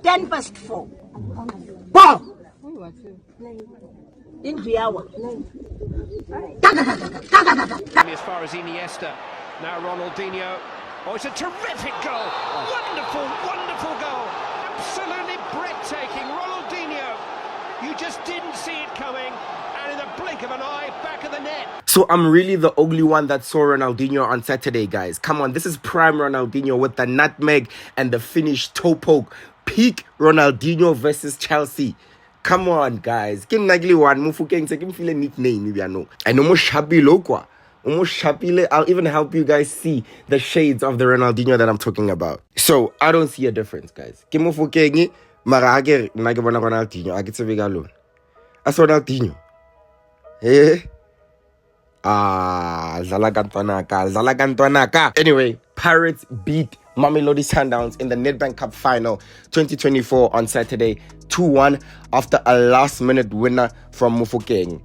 4:10. Ball! In the hour. As far as Iniesta. Now Ronaldinho. Oh, it's a terrific goal. Wonderful, wonderful goal. Absolutely breathtaking. Ronaldinho. You just didn't see it coming. And in the blink of an eye, back of the net. So I'm really the only one that saw Ronaldinho on Saturday, guys. Come on, this is prime Ronaldinho with the nutmeg and the Finnish toe poke. Peak Ronaldinho versus Chelsea. Come on, guys. Give me one. Give me a nickname. And almost shabby loqua. Almost shabby. I'll even help you guys see the shades of the Ronaldinho that I'm talking about. So I don't see a difference, guys. Give me Fukengi. Marage Nagabana Ronaldinho. I get to be alone. That's Ronaldinho. Eh? Zalagantuanaka. Anyway, Pirates beat Mamelodi Sundowns in the Nedbank Cup final 2024 on Saturday 2-1 after a last-minute winner from Mufokeng.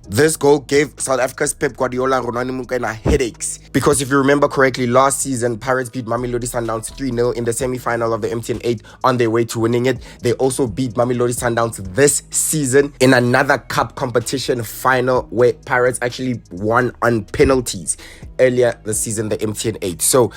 This goal gave South Africa's Pep Guardiola and Ronaldinho headaches. Because if you remember correctly, last season, Pirates beat Mamelodi Sundowns 3-0 in the semi-final of the MTN 8 on their way to winning it. They also beat Mamelodi Sundowns this season in another cup competition final where Pirates actually won on penalties earlier this season, the MTN 8. So,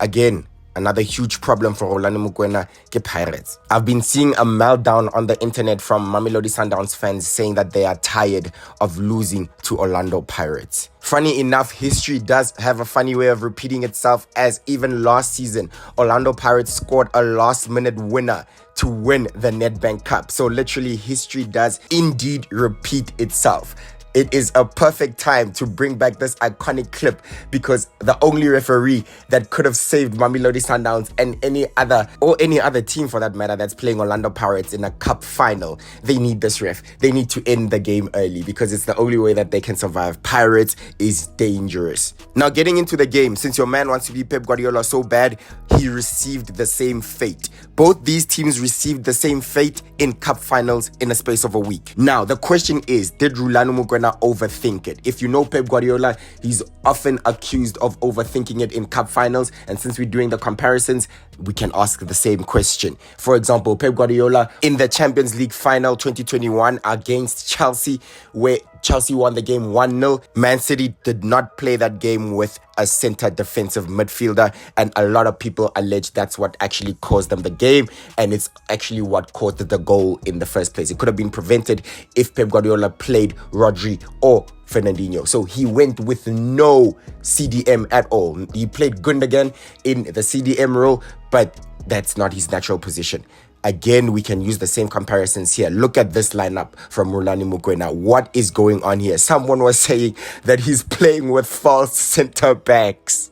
again, another huge problem for Rulani ke Pirates. I've been seeing a meltdown on the internet from Mamelodi Sundowns fans saying that they are tired of losing to Orlando Pirates. Funny enough, history does have a funny way of repeating itself, as even last season, Orlando Pirates scored a last-minute winner to win the Netbank Cup. So literally, history does indeed repeat itself. It is a perfect time to bring back this iconic clip because the only referee that could have saved Mamelodi Sundowns and any other team for that matter that's playing Orlando Pirates in a cup final, they need this ref. They need to end the game early because it's the only way that they can survive. Pirates is dangerous. Now, getting into the game, since your man wants to be Pep Guardiola so bad, he received the same fate. Both these teams received the same fate in cup finals in a space of a week. Now, the question is, did Rulani overthink it? If you know Pep Guardiola, he's often accused of overthinking it in cup finals, and since we're doing the comparisons, we can ask the same question. For example, Pep Guardiola in the Champions League final 2021 against Chelsea, where Chelsea won the game 1-0. Man City did not play that game with a center defensive midfielder, and a lot of people allege that's what actually caused them the game, and it's actually what caused the goal in the first place. It could have been prevented if Pep Guardiola played Rodri or Ronaldinho. So he went with no CDM at all. He played Gundogan in the CDM role, but that's not his natural position. Again, we can use the same comparisons here. Look at this lineup from Rulani Mukwena. What is going on here? Someone was saying that he's playing with false center backs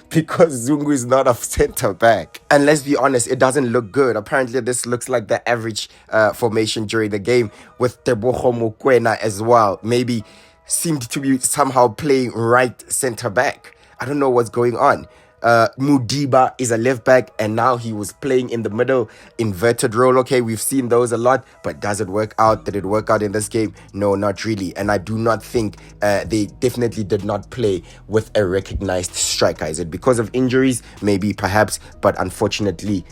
because Zungu is not a center back. And let's be honest, it doesn't look good. Apparently, this looks like the average formation during the game, with Tebogo Mukwena as well. Maybe seemed to be somehow playing right center back. I don't know what's going on. Mudiba is a left back, and now he was playing in the middle inverted role. Okay, we've seen those a lot, but does it work out? Did it work out in this game? No, not really. And I do not think they definitely did not play with a recognized striker. Is it because of injuries? Maybe, perhaps, but unfortunately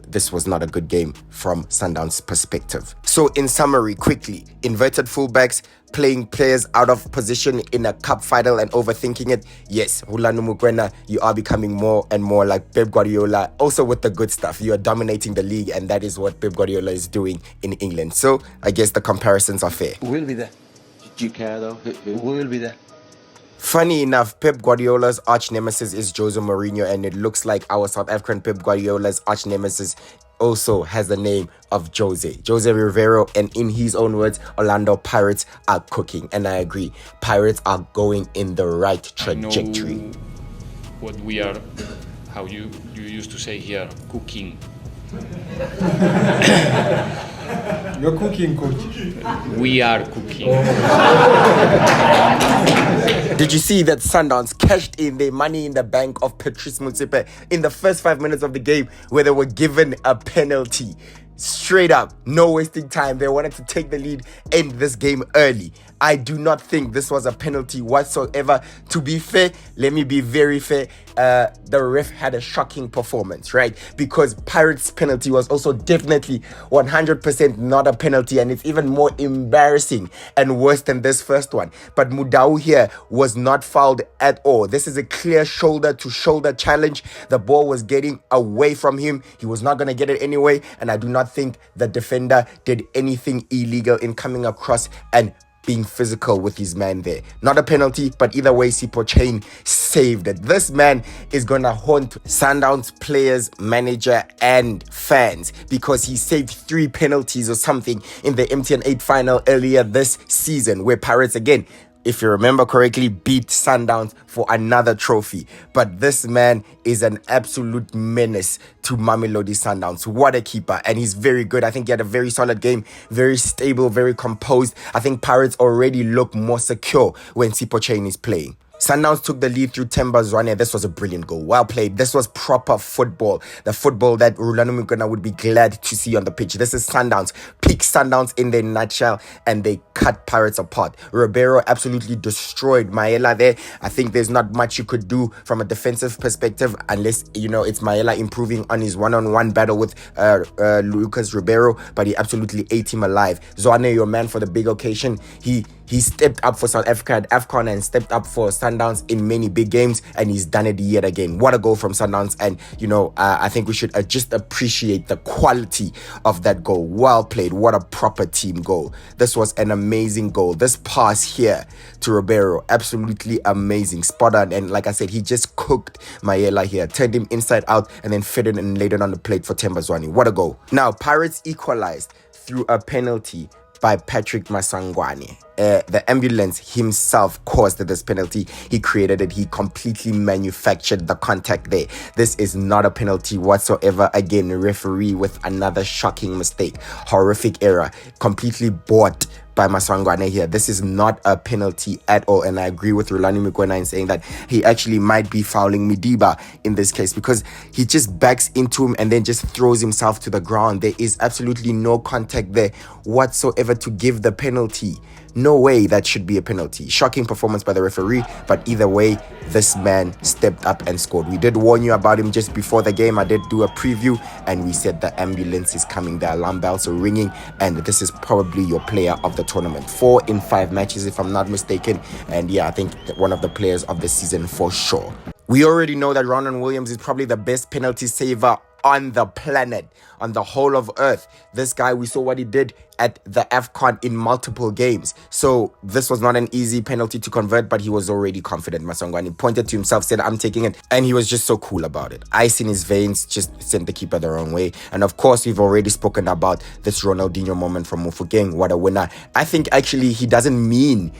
this was not a good game from Sundowns' perspective. So in summary, quickly, inverted fullbacks, playing players out of position in a cup final and overthinking it. Yes, Rulani Mukwena, you are becoming more and more like Pep Guardiola. Also with the good stuff, you are dominating the league, and that is what Pep Guardiola is doing in England. So I guess the comparisons are fair. Who will be there? Do you care though? Who will be there? Funny enough, Pep Guardiola's arch nemesis is Jose Mourinho, and it looks like our South African Pep Guardiola's arch nemesis also has the name of Jose Rivero, and in his own words, Orlando Pirates are cooking, and I agree. Pirates are going in the right trajectory. I know what we are, how you used to say here, cooking. You're cooking, coach. We are cooking. Did you see that Sundowns cashed in their money in the bank of Patrice Motsepe in the first 5 minutes of the game, where they were given a penalty? Straight up, no wasting time. They wanted to take the lead, end this game early. I do not think this was a penalty whatsoever. To be fair, let me be very fair. The ref had a shocking performance, right? Because Pirates' penalty was also definitely 100% not a penalty, and it's even more embarrassing and worse than this first one. But Mudau here was not fouled at all. This is a clear shoulder-to-shoulder challenge. The ball was getting away from him. He was not going to get it anyway, and I do not think the defender did anything illegal in coming across and being physical with his man there. Not a penalty, but either way, Sipho Chain saved it. This man is going to haunt Sundowns players, manager, and fans because he saved 3 penalties or something in the MTN 8 final earlier this season, where Pirates, again, if you remember correctly, beat Sundowns for another trophy. But this man is an absolute menace to Mamelodi Sundowns. What a keeper. And he's very good. I think he had a very solid game, very stable, very composed. I think Pirates already look more secure when Sipho Chain is playing. Sundowns took the lead through Themba Zwane. This was a brilliant goal. Well played. This was proper football. The football that Rulani would be glad to see on the pitch. This is Sundowns. Peak Sundowns in their nutshell, and they cut Pirates apart. Ribeiro absolutely destroyed Maela there. I think there's not much you could do from a defensive perspective unless, it's Maela improving on his one-on-one battle with Lucas Ribeiro, but he absolutely ate him alive. Zwane, your man for the big occasion. He stepped up for South Africa at AFCON and stepped up for Sundowns in many big games, and he's done it yet again. What a goal from Sundowns, and I think we should just appreciate the quality of that goal. Well played. What a proper team goal. This was an amazing goal. This pass here to Ribeiro, absolutely amazing, spot on, and like I said, he just cooked Maela here, turned him inside out, and then fed it and laid it on the plate for Themba Zwane. What a goal. Now, Pirates equalized through a penalty by Patrick Masangwane. The ambulance himself caused this penalty. He created it. He completely manufactured the contact there. This is not a penalty whatsoever. Again, referee with another shocking mistake. Horrific error. Completely bought by Masangwane here. This is not a penalty at all, and I agree with Rulani in saying that he actually might be fouling Midiba in this case because he just backs into him and then just throws himself to the ground. There is absolutely no contact there whatsoever to give the penalty. No way that should be a penalty. Shocking performance by the referee, but either way, this man stepped up and scored. We did warn you about him just before the game. I did do a preview, and we said the ambulance is coming. The alarm bells are ringing, and this is probably your player of the tournament. 4 in 5 matches, if I'm not mistaken. And yeah, I think one of the players of the season for sure. We already know that Ronald Williams is probably the best penalty saver on the planet, on the whole of earth. This guy, we saw what he did at the AFCON in multiple games. So this was not an easy penalty to convert, but he was already confident. Masangwane pointed to himself, said, I'm taking it. And he was just so cool about it. Ice in his veins, just sent the keeper the wrong way. And of course, we've already spoken about this Ronaldinho moment from Mofokeng. What a winner. I think actually he doesn't mean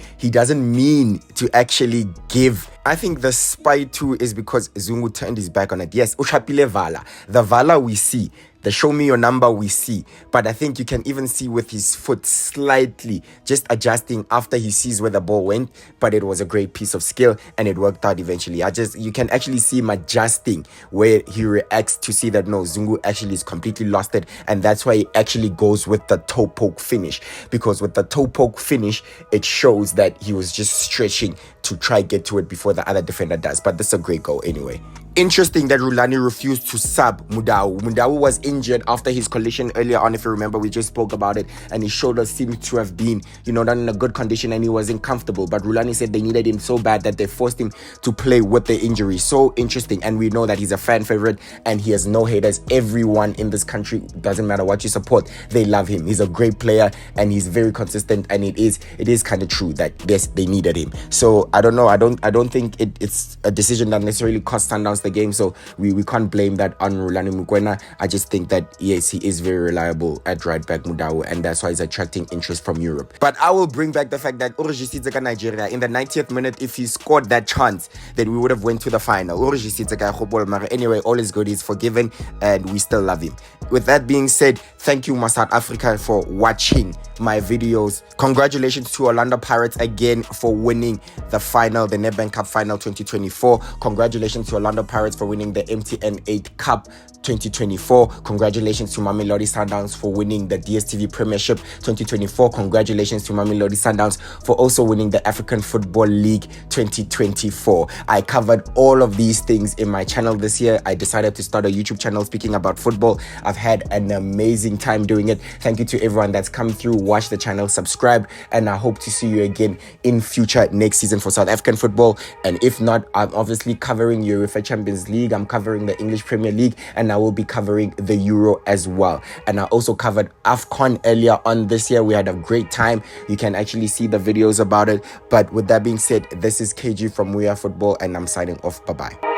to actually give. I think the spy too is because Zungu turned his back on it. Yes, Ushapile Vala. The Vala we see. The show me your number we see, but I think you can even see with his foot slightly just adjusting after he sees where the ball went, but it was a great piece of skill and it worked out eventually. You can actually see him adjusting where he reacts to see that no, Zungu actually is completely lost it, and that's why he actually goes with the toe poke finish, because with the toe poke finish, it shows that he was just stretching to try get to it before the other defender does. But this is a great goal anyway. Interesting that Rulani refused to sub Mudau. Mudau was injured after his collision earlier on, if you remember, we just spoke about it, and his shoulder seemed to have been, not in a good condition, and he wasn't comfortable. But Rulani said they needed him so bad that they forced him to play with the injury. So interesting, and we know that he's a fan favorite, and he has no haters. Everyone in this country, doesn't matter what you support, they love him. He's a great player, and he's very consistent, and it is kind of true that yes, they needed him. So I don't know. I don't think it's a decision that necessarily cost Sundowns the game, so we can't blame that on Rulani Mukwena. I just think that yes, he is very reliable at right back Mudau, and that's why he's attracting interest from Europe. But I will bring back the fact that Urujisitseka Nigeria, in the 90th minute, if he scored that chance, then we would have went to the final. Urujisitseka Khobol Mara. Anyway, all is good, he's forgiven, and we still love him. with that being said, thank you, my South Africa, for watching my videos. Congratulations to Orlando Pirates again for winning the final, the Netbank Cup final 2024. Congratulations to Orlando Pirates for winning the MTN 8 Cup 2024. Congratulations to Mamelodi Sundowns for winning the DStv Premiership 2024. Congratulations to Mamelodi Sundowns for also winning the African Football League 2024. I covered all of these things in my channel this year. I decided to start a YouTube channel speaking about football. I've had an amazing time doing it. Thank you to everyone that's come through, watch the channel, subscribe, and I hope to see you again in future next season for South African football. And if not, I'm obviously covering UEFA Champions League, I'm covering the English Premier League, and I will be covering the Euro as well. And I also covered AFCON earlier on this year. We had a great time. You can actually see the videos about it. But with that being said, this is KG from We Are Football, and I'm signing off. Bye-bye.